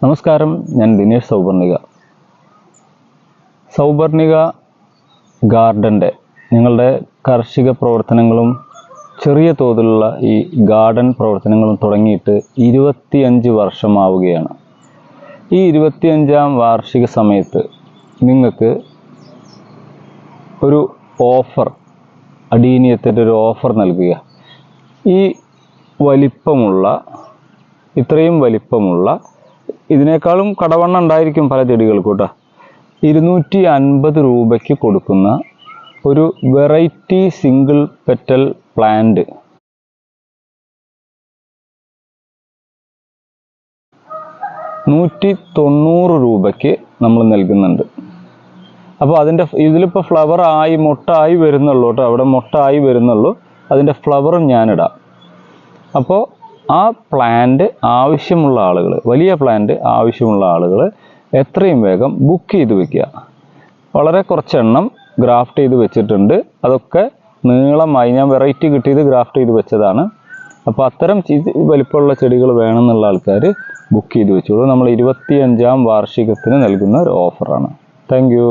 നമസ്കാരം, ഞാൻ ദിനേഷ് സൗപർണിക. സൗപർണിക ഗാർഡൻ്റെ ഞങ്ങളുടെ കാർഷിക പ്രവർത്തനങ്ങളും ചെറിയ തോതിലുള്ള ഈ ഗാർഡൻ പ്രവർത്തനങ്ങളും തുടങ്ങിയിട്ട് 25 വർഷമാവുകയാണ്. ഈ 25ാം വാർഷിക സമയത്ത് നിങ്ങൾക്ക് ഒരു ഓഫർ, അഡീനിയത്തിൻ്റെ ഒരു ഓഫർ നൽകുക. ഈ ഇത്രയും വലിപ്പമുള്ള, ഇതിനേക്കാളും കടവണ്ണം ഉണ്ടായിരിക്കും പല ചെടികൾക്കും കേട്ടോ, 250 രൂപയ്ക്ക് കൊടുക്കുന്ന ഒരു വെറൈറ്റി സിംഗിൾ പെറ്റൽ പ്ലാന്റ് ₹190 നമ്മൾ നൽകുന്നുണ്ട്. അപ്പോൾ ഇതിലിപ്പോൾ ഫ്ലവർ ആയി മൊട്ടായി വരുന്നുള്ളൂ കേട്ടോ, അവിടെ മൊട്ടായി വരുന്നുള്ളൂ. അതിൻ്റെ ഫ്ലവറും ഞാനിടാം. അപ്പോൾ ആ പ്ലാന്റ് ആവശ്യമുള്ള ആളുകൾ, വലിയ പ്ലാന്റ് ആവശ്യമുള്ള ആളുകൾ എത്രയും വേഗം ബുക്ക് ചെയ്ത് വെക്കുക. വളരെ കുറച്ചെണ്ണം ഗ്രാഫ്റ്റ് ചെയ്ത് വെച്ചിട്ടുണ്ട്. അതൊക്കെ നീളമായി, ഞാൻ വെറൈറ്റി കിട്ടിയത് ഗ്രാഫ്റ്റ് ചെയ്ത് വെച്ചതാണ്. അപ്പോൾ അത്തരം വലിപ്പമുള്ള ചെടികൾ വേണമെന്നുള്ള ആൾക്കാർ ബുക്ക് ചെയ്ത് വെച്ചോളൂ. നമ്മൾ 25ാം വാർഷികത്തിന് നൽകുന്ന ഒരു ഓഫറാണ്. Thank you.